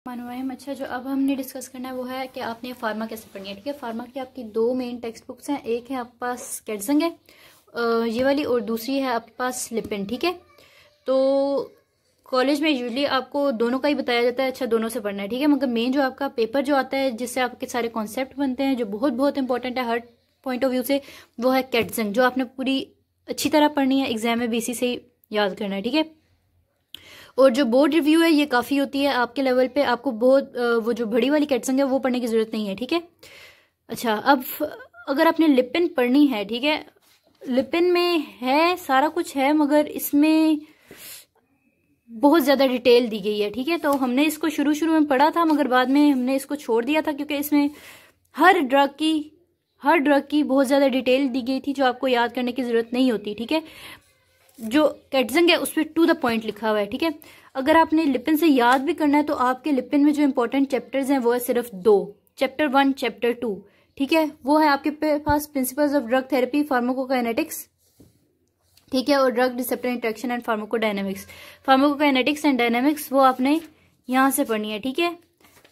मानवाइम। अच्छा, जो अब हमने डिस्कस करना है वो है कि आपने फार्मा कैसे पढ़नी है। ठीक है, फार्मा की आपकी दो मेन टेक्स्ट बुक्स हैं, एक है आपके पास कैटजंग है ये वाली, और दूसरी है आपके पास लिपिन। ठीक है, तो कॉलेज में यूजुअली आपको दोनों का ही बताया जाता है, अच्छा दोनों से पढ़ना है। ठीक है, मगर मेन जो आपका पेपर जो आता है जिससे आपके सारे कॉन्सेप्ट बनते हैं, जो बहुत बहुत इंपॉर्टेंट है हर पॉइंट ऑफ व्यू से, वो है कैटजंग, जो आपने पूरी अच्छी तरह पढ़नी है, एग्जाम में भी इसी से याद करना है। ठीक है, और जो बोर्ड रिव्यू है ये काफ़ी होती है आपके लेवल पे, आपको बहुत वो जो बड़ी वाली कैटजंग है वो पढ़ने की ज़रूरत नहीं है। ठीक है, अच्छा अब अगर आपने लिपिन पढ़नी है, ठीक है, लिपिन में है सारा कुछ है, मगर इसमें बहुत ज़्यादा डिटेल दी गई है। ठीक है, तो हमने इसको शुरू में पढ़ा था, मगर बाद में हमने इसको छोड़ दिया था, क्योंकि इसमें हर ड्रग की बहुत ज़्यादा डिटेल दी गई थी, जो आपको याद करने की ज़रूरत नहीं होती। ठीक है, जो कैटजंग है उस पर टू द पॉइंट लिखा हुआ है। ठीक है, अगर आपने लिपिन से याद भी करना है तो आपके लिपिन में जो इंपॉर्टेंट चैप्टर्स हैं वो है सिर्फ दो, चैप्टर 1 चैप्टर 2। ठीक है, वो है आपके पास principles of drug therapy, pharmacokinetics, ठीक है, और drug receptor interaction and pharmacodynamics. Pharmacokinetics and dynamics वो आपने यहाँ से पढ़नी है। ठीक है,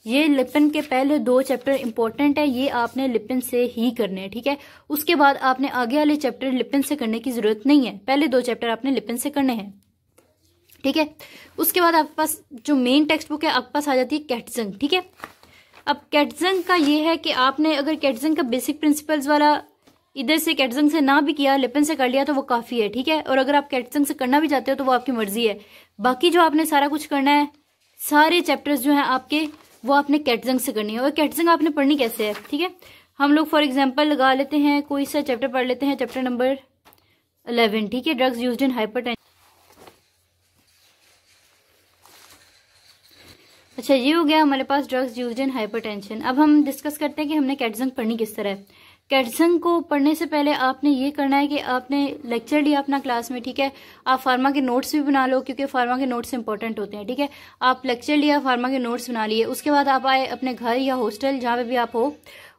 ये लिपिन के पहले दो चैप्टर इंपॉर्टेंट है, ये आपने लिपिन से ही करने हैं। ठीक है, उसके बाद आपने आगे वाले चैप्टर लिपिन से करने की जरूरत नहीं है, पहले दो चैप्टर आपने लिपिन से करने हैं। ठीक है, उसके बाद आपके पास जो मेन टेक्स्ट बुक है आपके पास आ जाती है कैटजंग। ठीक है, अब कैटजंग का ये है कि आपने अगर कैटजंग का बेसिक प्रिंसिपल्स वाला इधर से कैटजंग से ना भी किया, लिपिन से कर लिया तो वो काफी है। ठीक है, और अगर आप कैटजंग से करना भी चाहते हो तो वो आपकी मर्जी है, बाकी जो आपने सारा कुछ करना है, सारे चैप्टर्स जो हैं आपके वो आपने कैटजंग से करनी है। और कैटजंग आपने पढ़नी कैसे है, ठीक है, हम लोग फॉर एग्जांपल लगा लेते हैं, कोई सा चैप्टर पढ़ लेते हैं, चैप्टर नंबर 11। ठीक है, ड्रग्स यूज्ड इन हाइपरटेंशन। अच्छा, ये हो गया हमारे पास ड्रग्स यूज्ड इन हाइपरटेंशन। अब हम डिस्कस करते हैं कि हमने कैटजंग पढ़नी किस तरह है। कैटजंग को पढ़ने से पहले आपने ये करना है कि आपने लेक्चर लिया अपना क्लास में। ठीक है, आप फार्मा के नोट्स भी बना लो, क्योंकि फार्मा के नोट्स इंपॉर्टेंट होते हैं। ठीक है, आप लेक्चर लिया, फार्मा के नोट्स बना लिए, उसके बाद आप आए अपने घर या हॉस्टल जहाँ पे भी आप हो,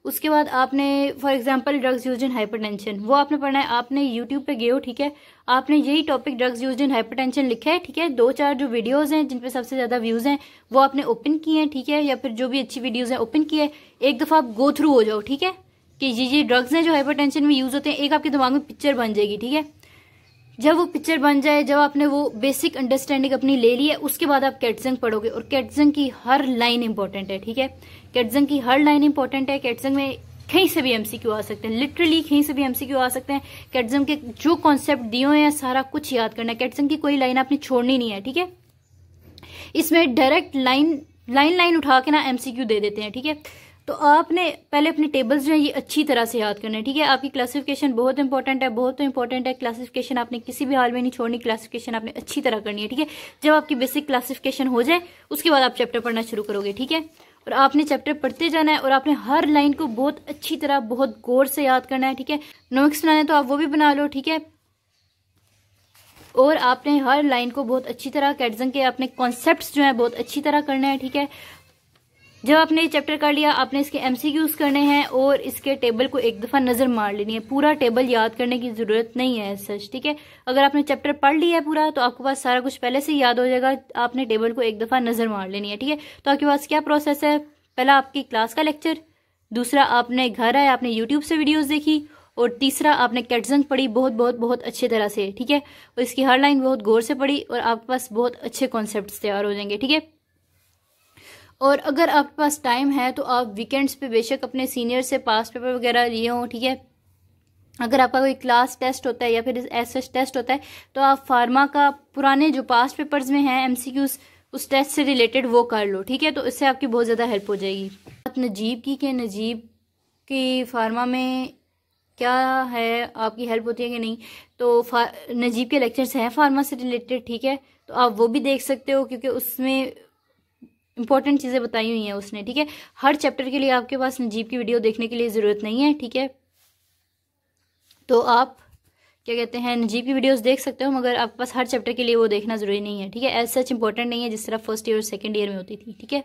उसके बाद आपने for example drugs used in hypertension वो आपने पढ़ना है। आपने यूट्यूब पे गए हो, ठीक है, आपने यही topic drugs used in hypertension लिखा है। ठीक है, दो चार जो वीडियोस हैं जिन पे सबसे ज्यादा व्यूज हैं वो आपने ओपन किए हैं। ठीक है, या फिर जो भी अच्छी वीडियोस हैं ओपन किए, एक दफा आप गो थ्रू हो जाओ। ठीक है, कि ये ड्रग्स हैं जो हाइपरटेंशन में यूज होते हैं, एक आपके दिमाग में पिक्चर बन जाएगी। ठीक है, जब वो पिक्चर बन जाए, जब आपने वो बेसिक अंडरस्टैंडिंग अपनी ले ली है, उसके बाद आप कैटजंग पढ़ोगे, और कैटजंग की हर लाइन इंपॉर्टेंट है। ठीक है, कैटजंग की हर लाइन इंपॉर्टेंट है। कैटजंग में कहीं से भी एमसीक्यू आ सकते हैं, लिटरली कहीं से भी एमसीक्यू आ सकते हैं। कैटजंग के जो कॉन्सेप्ट दिए हुए हैं सारा कुछ याद करना है, कैटजंग की कोई लाइन आपने छोड़नी नहीं है। ठीक है, इसमें डायरेक्ट लाइन उठा के ना एमसीक्यू दे देते हैं। ठीक है, तो आपने पहले अपने टेबल्स जो है ये अच्छी तरह से याद करना है। ठीक है, आपकी क्लासिफिकेशन बहुत इंपॉर्टेंट है, बहुत इंपॉर्टेंट है। क्लासिफिकेशन आपने किसी भी हाल में नहीं छोड़नी, क्लासिफिकेशन आपने अच्छी तरह करनी है। ठीक है, जब आपकी बेसिक क्लासिफिकेशन हो जाए उसके बाद आप चैप्टर पढ़ना शुरू करोगे। ठीक है, और आपने चैप्टर पढ़ते जाना है, और आपने हर लाइन को बहुत अच्छी तरह बहुत गौर से याद करना है। ठीक है, नोट्स बनाने तो आप वो भी बना लो। ठीक है, और आपने हर लाइन को बहुत अच्छी तरह कैटजंग के अपने कॉन्सेप्ट्स जो है बहुत अच्छी तरह करना है। ठीक है, जब आपने ये चैप्टर कर लिया, आपने इसके एमसीक्यूज करने हैं और इसके टेबल को एक दफा नजर मार लेनी है। पूरा टेबल याद करने की जरूरत नहीं है सच। ठीक है, अगर आपने चैप्टर पढ़ लिया है पूरा तो आपके पास सारा कुछ पहले से याद हो जाएगा, आपने टेबल को एक दफा नजर मार लेनी है। ठीक है, तो आपके पास क्या प्रोसेस है, पहला आपकी क्लास का लेक्चर, दूसरा आपने घर आए आपने यूट्यूब से वीडियोज देखी, और तीसरा आपने कैटजंग पढ़ी बहुत बहुत बहुत अच्छी तरह से। ठीक है, और इसकी हर लाइन बहुत गौर से पढ़ी, और आपके पास बहुत अच्छे कॉन्सेप्ट तैयार हो जाएंगे। ठीक है, और अगर आपके पास टाइम है तो आप वीकेंड्स पे बेशक अपने सीनियर से पास पेपर वगैरह लिए हों। ठीक है, अगर आपका कोई क्लास टेस्ट होता है या फिर ऐसा टेस्ट होता है तो आप फार्मा का पुराने जो पास्ट पेपर्स में हैं एमसीक्यूज उस टेस्ट से रिलेटेड वो कर लो। ठीक है, तो इससे आपकी बहुत ज़्यादा हेल्प हो जाएगी। बात नजीब की कि नजीब की फार्मा में क्या है, आपकी हेल्प होती है कि नहीं, तो नजीब के लेक्चर्स हैं फार्मा से रिलेटेड। ठीक है, तो आप वो भी देख सकते हो, क्योंकि उसमें इंपॉर्टेंट चीज़ें बताई हुई हैं उसने। ठीक है, हर चैप्टर के लिए आपके पास नजीब की वीडियो देखने के लिए ज़रूरत नहीं है। ठीक है, तो आप क्या कहते हैं नजीब की वीडियोस देख सकते हो, मगर आपके पास हर चैप्टर के लिए वो देखना ज़रूरी नहीं है। ठीक है, एज सच इंपॉर्टेंट नहीं है जिस तरह फर्स्ट ईयर और सेकंड ईयर में होती थी। ठीक है।